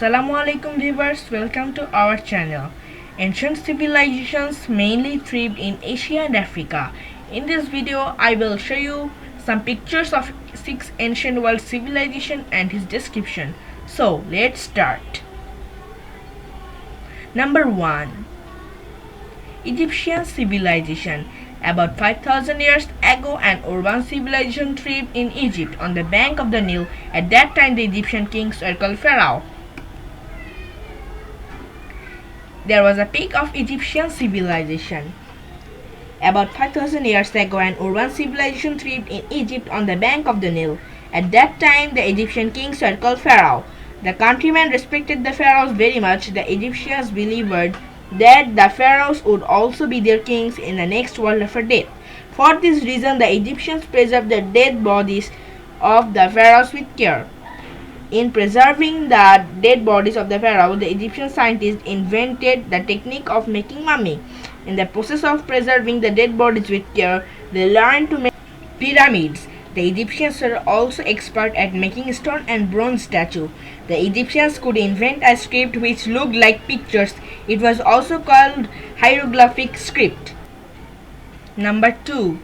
Assalamualaikum viewers, welcome to our channel. Ancient civilizations mainly thrived in Asia and Africa. In this video, I will show you some pictures of 6 ancient world civilization and his description. So, let's start. Number 1. Egyptian civilization. About 5,000 years ago, an urban civilization thrived in Egypt on the bank of the Nile. At that time, the Egyptian kings were called pharaoh. There was a peak of Egyptian civilization. About 5,000 years ago, an urban civilization thrived in Egypt on the bank of the Nile. At that time, the Egyptian kings were called pharaoh. The countrymen respected the pharaohs very much. The Egyptians believed that the pharaohs would also be their kings in the next world after death. For this reason, the Egyptians preserved the dead bodies of the pharaohs with care. In preserving the dead bodies of the pharaoh, the Egyptian scientists invented the technique of making mummy. In the process of preserving the dead bodies with care, they learned to make pyramids. The Egyptians were also expert at making stone and bronze statues. The Egyptians could invent a script which looked like pictures. It was also called hieroglyphic script. Number 2.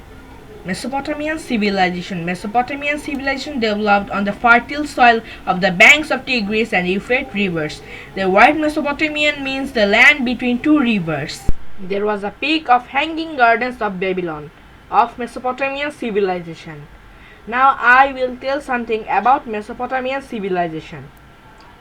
Mesopotamian Civilization. Mesopotamian civilization developed on the fertile soil of the banks of Tigris and Euphrates rivers. The word Mesopotamian means the land between two rivers. There was a peak of hanging gardens of Babylon, of Mesopotamian civilization. Now I will tell something about Mesopotamian civilization.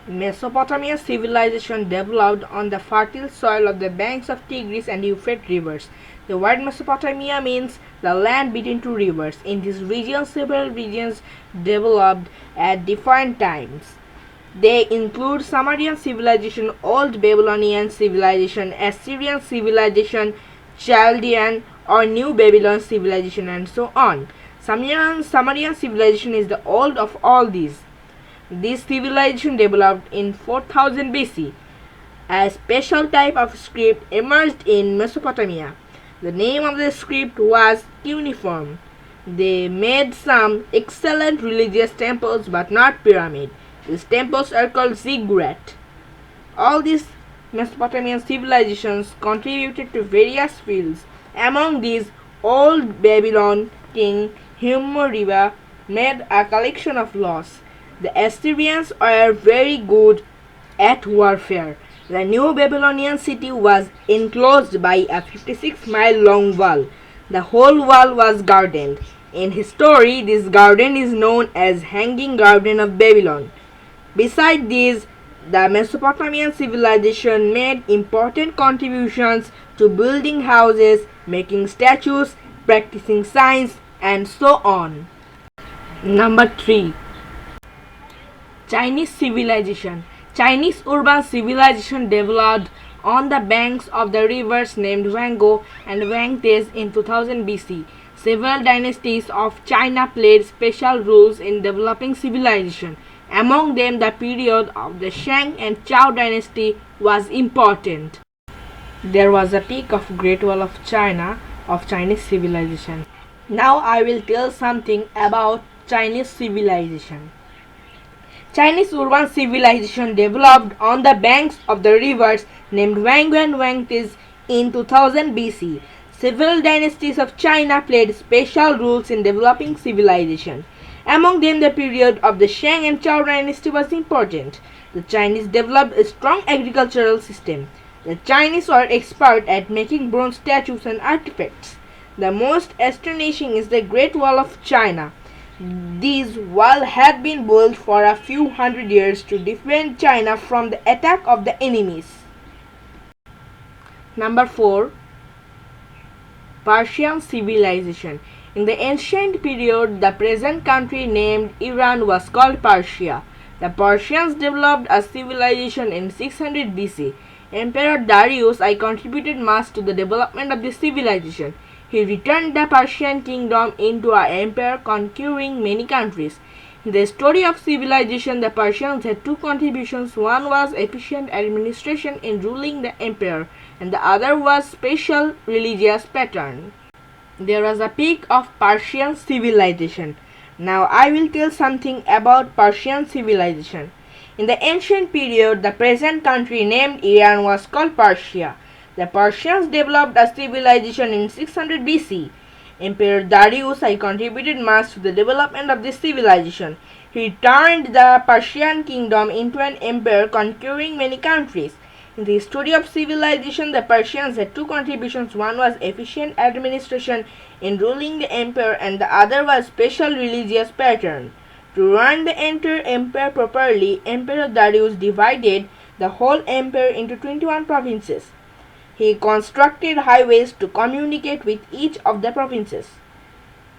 Mesopotamian civilization developed on the fertile soil of the banks of Tigris and Euphrates rivers. The word Mesopotamia means the land between two rivers. In this region, several regions developed at different times. They include Sumerian civilization, Old Babylonian civilization, Assyrian civilization, Chaldean or New Babylon civilization, and so on. Sumerian civilization is the old of all these. This civilization developed in 4000 BC. A special type of script emerged in Mesopotamia. The name of the script was cuneiform. They made some excellent religious temples but not pyramids. These temples are called ziggurat. All these Mesopotamian civilizations contributed to various fields. Among these, Old Babylon king Humuriba made a collection of laws. The Assyrians were very good at warfare. The New Babylonian city was enclosed by a 56-mile-long wall. The whole wall was gardened. In history, this garden is known as Hanging Garden of Babylon. Besides these, the Mesopotamian civilization made important contributions to building houses, making statues, practicing science, and so on. Number 3. Chinese civilization. Chinese urban civilization developed on the banks of the rivers named Huanghe and Yangtze in 2000 BC. Several dynasties of China played special roles in developing civilization. Among them, the period of the Shang and Zhou dynasty was important. There was a peak of Great Wall of China of Chinese civilization. Now I will tell something about Chinese civilization. Chinese urban civilization developed on the banks of the rivers named Huanghe and Yangtze in 2000 BC. Several dynasties of China played special roles in developing civilization. Among them, the period of the Shang and Zhou dynasty was important. The Chinese developed a strong agricultural system. The Chinese were expert at making bronze statues and artifacts. The most astonishing is the Great Wall of China. These walls had been built for a few hundred years to defend China from the attack of the enemies. Number 4. Persian civilization. In the ancient period, the present country named Iran was called Persia. The Persians developed a civilization in 600 BC. Emperor Darius I contributed much to the development of this civilization. He returned the Persian kingdom into an empire, conquering many countries. In the story of civilization, the Persians had two contributions. One was efficient administration in ruling the empire, and the other was special religious pattern. There was a peak of Persian civilization. Now I will tell something about Persian civilization. In the ancient period, the present country named Iran was called Persia. The Persians developed a civilization in 600 BC. Emperor Darius I contributed much to the development of this civilization. He turned the Persian kingdom into an empire, conquering many countries. In the history of civilization, the Persians had two contributions. One was efficient administration in ruling the empire, and the other was special religious pattern. To run the entire empire properly, Emperor Darius divided the whole empire into 21 provinces. He constructed highways to communicate with each of the provinces.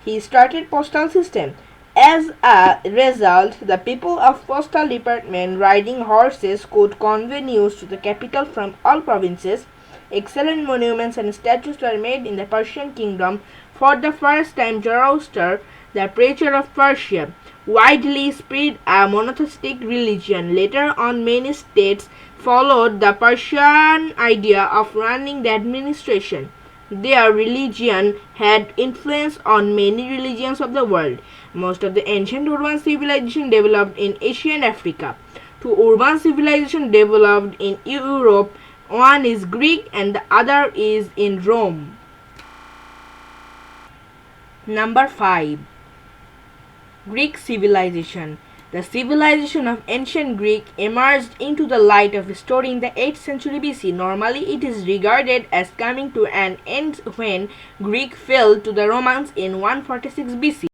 He started postal system. As a result, the people of postal department riding horses could convey news to the capital from all provinces. Excellent monuments and statues were made in the Persian kingdom. For the first time, Zoroaster, the preacher of Persia, widely spread a monotheistic religion. Later on, many states followed the Persian idea of running the administration. Their religion had influence on many religions of the world. Most of the ancient urban civilization developed in Asia and Africa. Two urban civilizations developed in Europe. One is Greek and the other is in Rome. Number 5. Greek civilization. The civilization of ancient Greek emerged into the light of history in the 8th century BC. Normally, it is regarded as coming to an end when Greek fell to the Romans in 146 BC.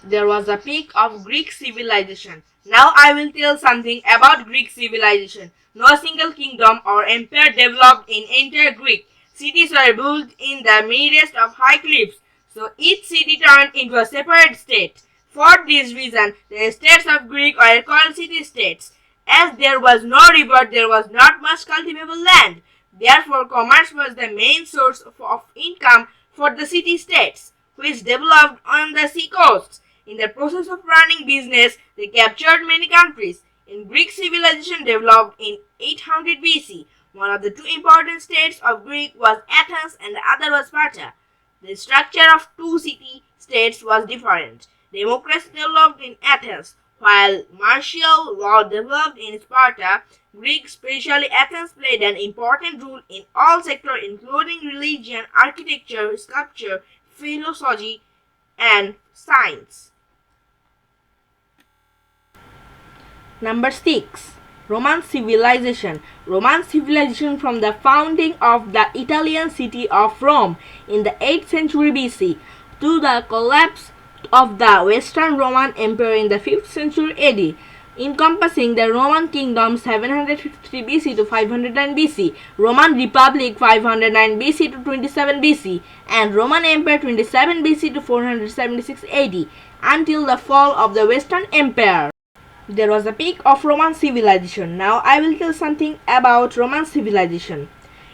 There was a peak of Greek civilization. Now I will tell something about Greek civilization. No single kingdom or empire developed in entire Greek. Cities were built in the midst of high cliffs, so each city turned into a separate state. For this reason, the states of Greek were called city-states. As there was no river, there was not much cultivable land. Therefore, commerce was the main source of income for the city-states, which developed on the sea coasts. In the process of running business, they captured many countries. In Greek civilization developed in 800 BC, one of the two important states of Greek was Athens and the other was Sparta. The structure of two city-states was different. Democracy developed in Athens, while martial law developed in Sparta. Greek, especially Athens, played an important role in all sectors including religion, architecture, sculpture, philosophy, and science. Number 6. Roman civilization. Roman civilization from the founding of the Italian city of Rome in the 8th century BC to the collapse of the Western Roman Empire in the 5th century AD, encompassing the Roman Kingdom 753 BC to 509 BC, Roman Republic 509 BC to 27 BC, and Roman Empire 27 BC to 476 AD, until the fall of the Western Empire. There was a peak of Roman civilization. Now I will tell something about Roman civilization.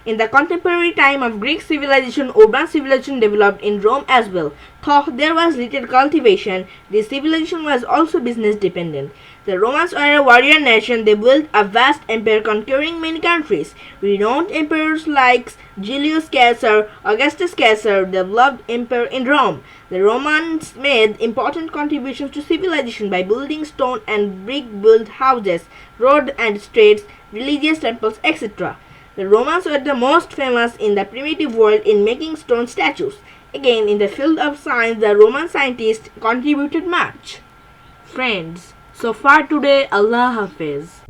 In the contemporary time of Greek civilization, urban civilization developed in Rome as well. Though there was little cultivation, this civilization was also business dependent. The Romans were a warrior nation. They built a vast empire conquering many countries. Renowned emperors like Julius Caesar, Augustus Caesar developed empire in Rome. The Romans made important contributions to civilization by building stone and brick-built houses, roads and streets, religious temples, etc. The Romans were the most famous in the primitive world in making stone statues. Again, in the field of science, the Roman scientists contributed much. Friends, so far today, Allah Hafiz.